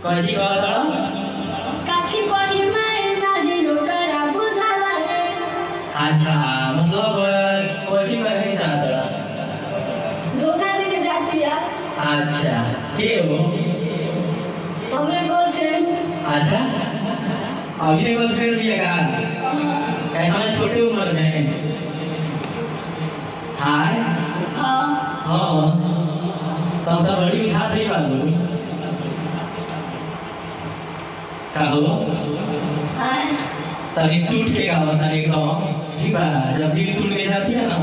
Cauchy कहत काठी कोही माई नाही रोकरा बुझाला रे। अच्छा मतलब कौची कहने चाहत धोखा देके जाती है। अच्छा के हो हमरे गर्लफ्रेंड। अच्छा अभी गर्लफ्रेंड भी है का इतना छोटे उम्र में हाय हाँ हाँ तब तो बड़ी मिठास नहीं बालू का हो हाँ तभी टूट के का होता है एकदम ठीक है जब दिल टूट के जाती है ना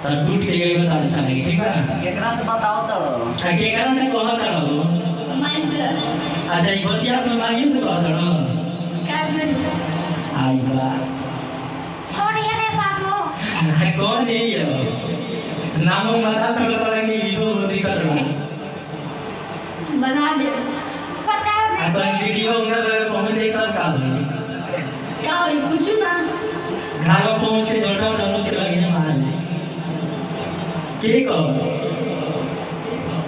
तब टूट के गई बता अच्छा नहीं ठीक है केकरा से बताओ तो केकरा से कहा था माई से अच्छा ये बतिया से मांगी से कहा था क्या करूँ आई बा कौन है रे बाबू कौन है ये नाम बता सकता है कि ईगो दिक्कत है बना दे पता है अपन वीडियो अगर पहुंच जाए तब का होई क्या हुई कुछ ना घर में पहुंच के जोटा मुझे लगे मार के को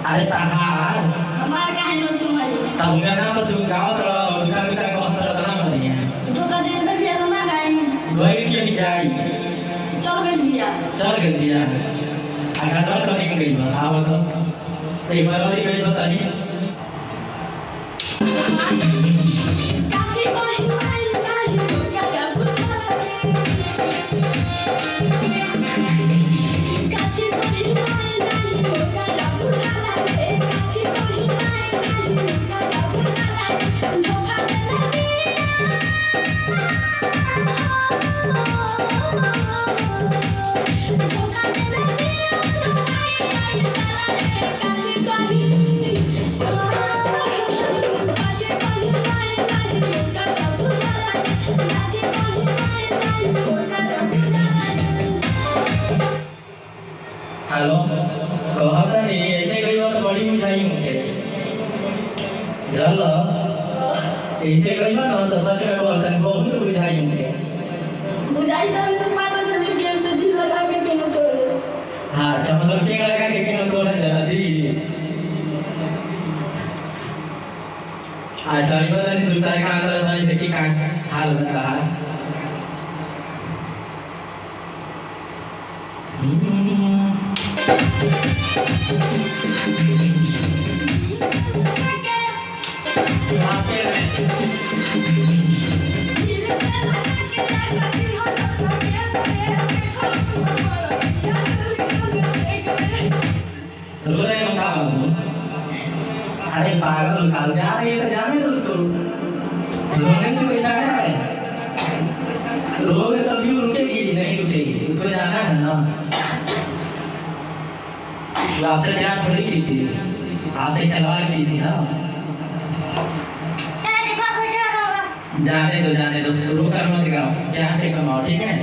अरे तहार हमार काहे नो सुमारी तब मेरा नाम तू गाँव तो उनका भी का कौन तरह ना मरी है धोखा देके तो बिया ना गई गोई के भी जाई चल गई बिया चल गई दिया अगर तो कहीं गई बता तो एक बार और गई बता नहीं काठी कोही माई नाही रोकरा बुझाला रे। काठी कोही माई नाही रोकरा बुझाला रे। काठी कोही माई नाही रोकरा बुझाला रे। धोखा देला बिया धोखा देला बिया रोकाई आई जाला रे। काठी कोही काठी कोही माई नाही रोकरा बुझाला रे। काठी कोही माई नाही रोकरा बुझाला रे। हेलो कहता नहीं ऐसे कई बार बड़ी बुझाई मुझे चल ऐसे कई बार ना तो सच में कहता नहीं बहुत बुझाई मुझे बुझाई तो मैंने पता चली कि उसे दिल लगा के क्यों तोड़े। हाँ अच्छा मतलब क्या लगा कि क्यों तोड़ा जरा दी अच्छा ये बता नहीं दूसरा का अंदर था देखिए का हाल बता अरे पागल निकाल जा रही है तो जाने दो उसको रोने से कोई जाना है रोगे तभी वो रुकेगी नहीं रुकेगी उसको जाना है ना वो आपसे प्यार थोड़ी की थी आपसे खिलवाड़ की थी ना जाने दो रो कर मत गाओ प्यार से कमाओ ठीक है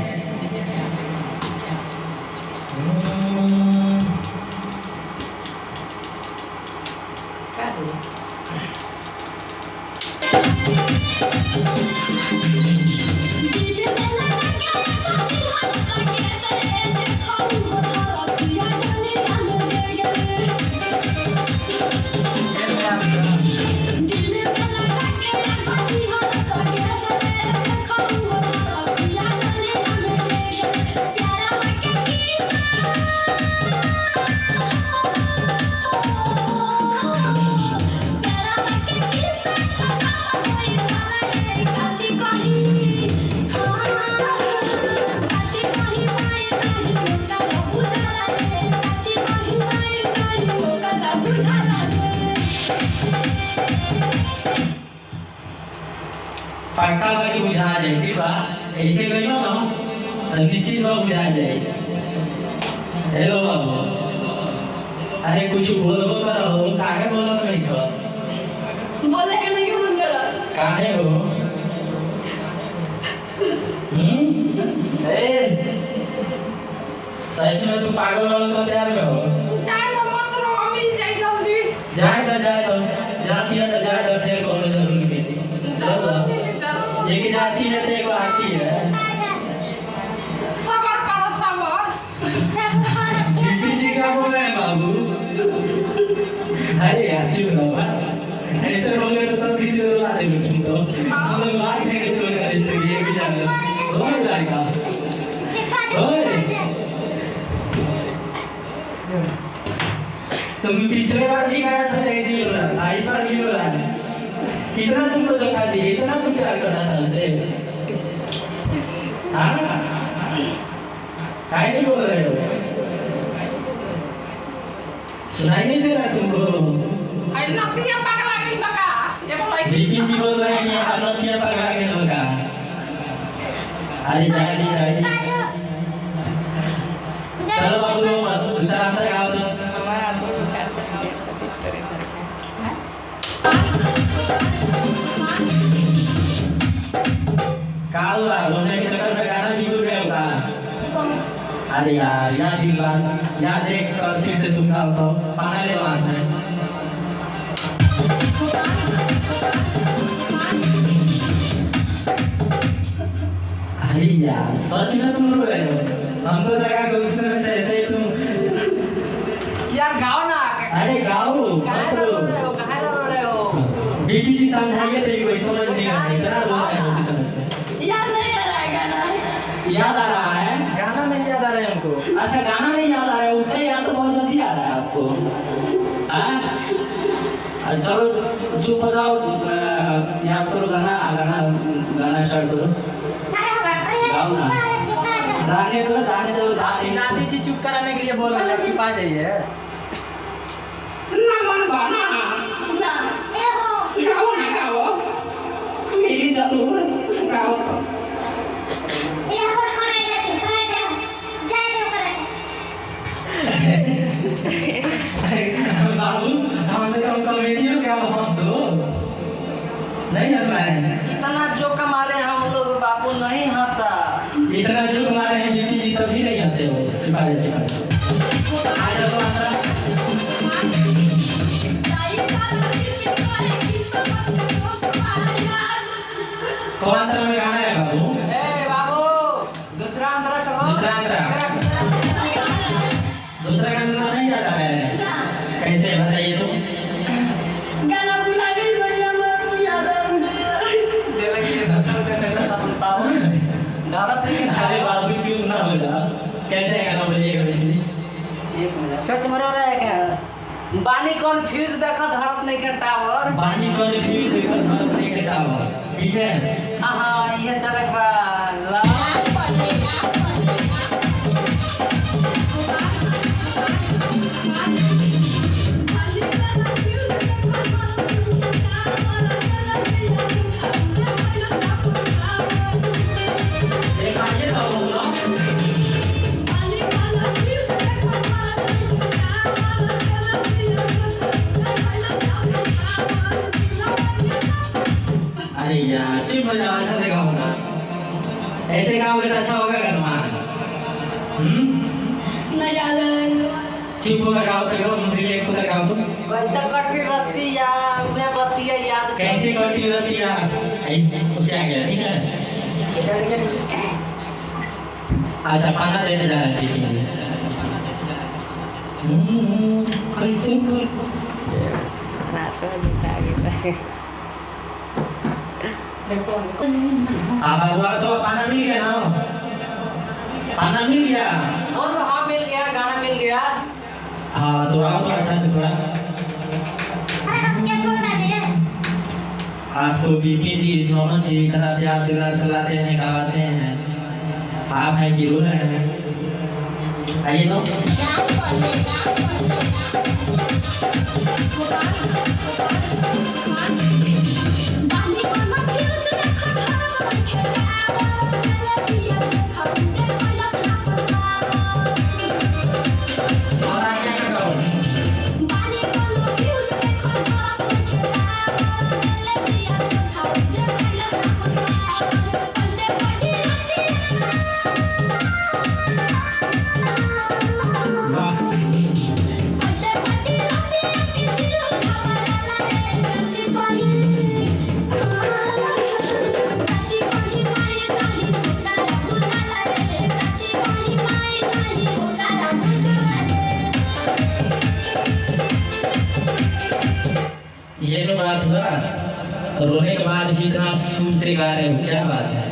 काठी कोही माई नाही रोकरा पक्का बाकी बुझा जाए ठीक बा ऐसे कहियो ना तो निश्चित बा बुझा जाए। हेलो बाबू अरे कुछ बोलबो करो काहे बोलत नहीं खो बोले के नहीं मन करा काहे हो ए सच में तू पागल वाला तो प्यार में हो चाहे तो मत रो मिल जाए जल्दी जाए तो जाती है तो जाए तो फिर कॉलेज जरूर मिलती चलो एक जाती है तो एक आती है सबर करो सबर दीदी जी क्या बोल रहे हैं बाबू अरे यार चुप रहो ऐसे बोले तो सब किसी को रुला देंगे तुम तो हम लोग बात नहीं कर रहे हैं इसके लिए भी जान लो ओए लड़का ओए तुम पिछले बार भी गया था ऐसे ही हो रहा था इस बार भी हो रहा है कितना तुमको धोखा दिए इतना तुम प्यार करना था उसे हाँ काहे नहीं बोल रहे हो सुनाई नहीं दे रहा तुमको आई नतिया पगला गई बका ये बोला लेकिन जी बोल रहे हैं ये नतिया पगला के होगा अरे जाए दी चलो बाबू दूसरा अंदर आओ तो काल रोने के चक्कर में गाना भी भूल गए होगा अरे यार याद ही बात याद देख कर फिर से तुम गाओ तो पाना ले बात है अरे यार सच में तुम रो रहे हो हमको लगा कि उसने में ऐसे ही तुम यार गाओ ना अरे गाओ काहे रो रहे हो बीटी जी समझाइए तो कोई समझ नहीं रहा है इतना रो रहे हैं उसी तरह से याद नहीं आ रहा है गाना याद आ रहा है गाना नहीं याद आ रहा है हमको अच्छा गाना नहीं याद आ रहा है उसे याद तो बहुत जल्दी आ रहा है आपको हाँ चलो चुप हो जाओ याद करो गाना गाना स्टार्ट करो गाओ ना जाने दो नानी जी चुप कराने के लिए बोल रहे हैं चुप आ जाइए ना मन बना ना गाओ ना गाओ मिली जरूर गाओ तो बाबू हमसे कम कॉमेडी हो क्या हंस दो नहीं हंस रहे हैं इतना जोक मारे हम लोग बाबू नहीं हंसा इतना जोक मारे हैं बीटी जी तभी नहीं हंसे हो चुपा जा आ जाओ तो अंदर तो अंदर में गाना है बाबू ए बाबू दूसरा अंतरा चलो दूसरा गाना नहीं याद आ रहा है कैसे बताइए तुम गाना भुला गई भैया मैं याद आ अरे बाबू चुप ना हो जा कैसे गाना बोलिएगा बेटी सच मरो रहा है क्या बानी कन्फ्यूज देखा धरत नहीं के टावर पानी कन्फ्यूज देखो धर्म नहीं के टावर ठीक है हाँ ये चले बा ला एक आइए तो बोलो अरे यार चुप हो जाओ अच्छा से गाओ ना ऐसे गाओगे तो अच्छा होगा गरमा नहीं याद आ रहा चुप होकर गाओ तो गाओ रिलैक्स होकर गाओ तो कैसे कटी रहती या उन्हें बतिया याद कैसे करती रहती है उसे आ गया ठीक है अच्छा पाना देने जा रहे थे कैसे बाबा तो पाना मिल गया ना पाना मिल गया और हाँ मिल गया गाना मिल गया हाँ तो आओ तो अच्छा से थोड़ा आपको बीपी जी जोमन जी इतना प्यार दुलार चलाते हैं गावाते हैं आप हैं कि रो रहे हैं आइए तो बाद भी इतना सुर से गा रहे हो, क्या बात है?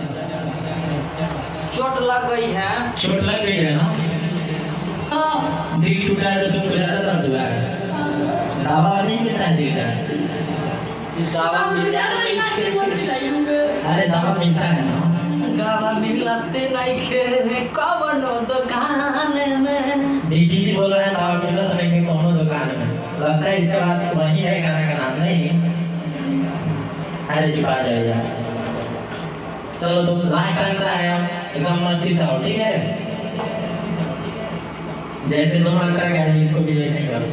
चोट लग गई है। चोट लग गई है ना? दिल टूटा है तो तुमको ज्यादा दर्द हुआ है? दवा नहीं मिलता है दिल का? दवा मिलता नहीं अरे दवा मिलता है ना? दवा मिलते नहीं खे कवनो दुकान में। डीटी जी बोल रहे हैं दवा मिला तो नहीं कौनो दुकान में। लगता है इसके बाद वही है गाना का नाम नहीं? अरे छुपा जाए यार। चलो तुम लाइक करता है एकदम मस्ती से आओ, ठीक है? जैसे तुम अंतर गए इसको भी वैसे ही करो।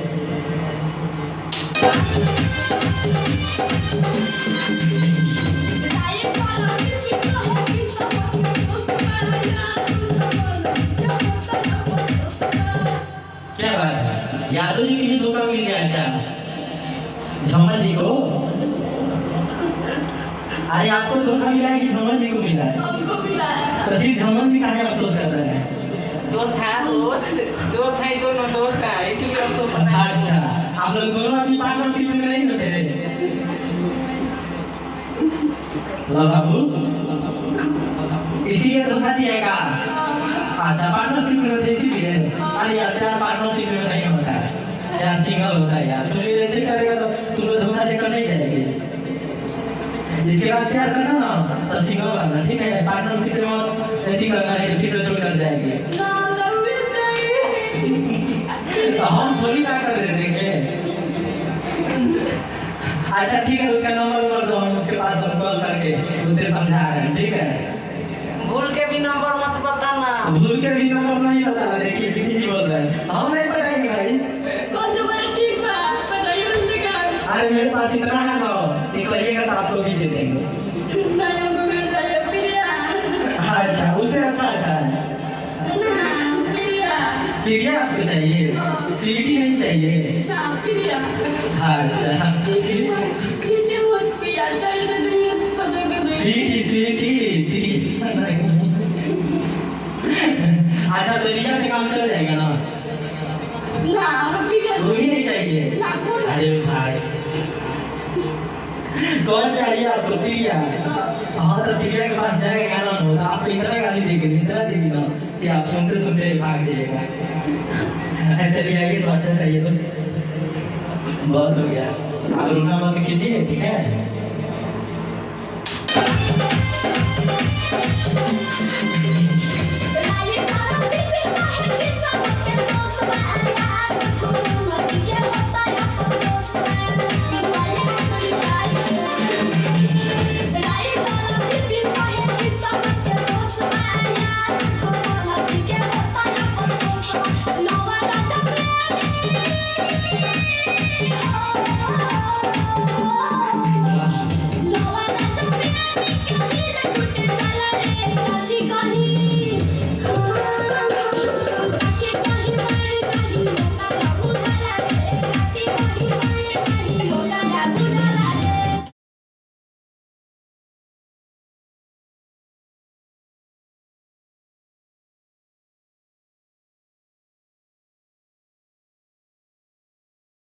क्या बात है? यादव जी के लिए धोखा मिल गया है क्या? झमल जी को? अरे आपको धोखा मिला है कि झमल जी को मिला है? हमको मिला है। तो फिर झमल जी काहे अफसोस कर रहे हैं? दोस्त है दोनों दोस्त है इसीलिए अफसोस होता है। अच्छा, आप लोग दोनों अपनी पार्टनरशिप में नहीं होते थे? लो बाबू, इसीलिए धोखा दिएगा। अच्छा, पार्टनरशिप में होते इसीलिए? अरे यार प्यार पार्टनरशिप में नहीं होता है, प्यार सिंगल होता है यार। तुम ऐसे करेगा तो तुम लोग धोखा देकर नहीं जाएगी। जिसके बाद प्यार करना ना तो सिंगल करना, ठीक है? पार्टनरशिप में ऐसी करना है फिर से छोड़ कर जाएगी। तो हम थोड़ी ना कर देंगे। अच्छा ठीक है, उसका नंबर दो, हम उसके पास हम कॉल करके उसे समझा रहे हैं, ठीक है? भूल के भी नंबर मत बताना। भूल के भी नंबर नहीं बताना। देखिए पीटी जी बोल रहे हैं हम नहीं बताएंगे भाई। कौन जो मेरा ठीक बा पटाई बंद कर। अरे मेरे पास इतना है ना, एक कहिएगा तो आपको भी दे देंगे। नहीं हमको मिल जाए प्रिया। अच्छा, उससे अच्छा है ना प्रिया। प्रिया आपको चाहिए? सीटी नहीं चाहिए? ना प्रिया। अच्छा, सीटी मत प्रिया चाहिए तो दिए तो जगह सीटी अच्छा, तो रिया से काम चल जाएगा ना? ना हमें प्रिया वो भी नहीं चाहिए? ना कौन? अरे भाई, कौन चाहिए आपको? प्रिया? हाँ तो प्रिया के पास जाएगा ना, तो आपको इतना गाली देगी, इतना देगी ना कि आप सुनते सुनते भाग जाइएगा। चलिए आइए, तो अच्छा चाहिए तो बहुत हो गया। आप रोना मत कीजिए, ठीक है?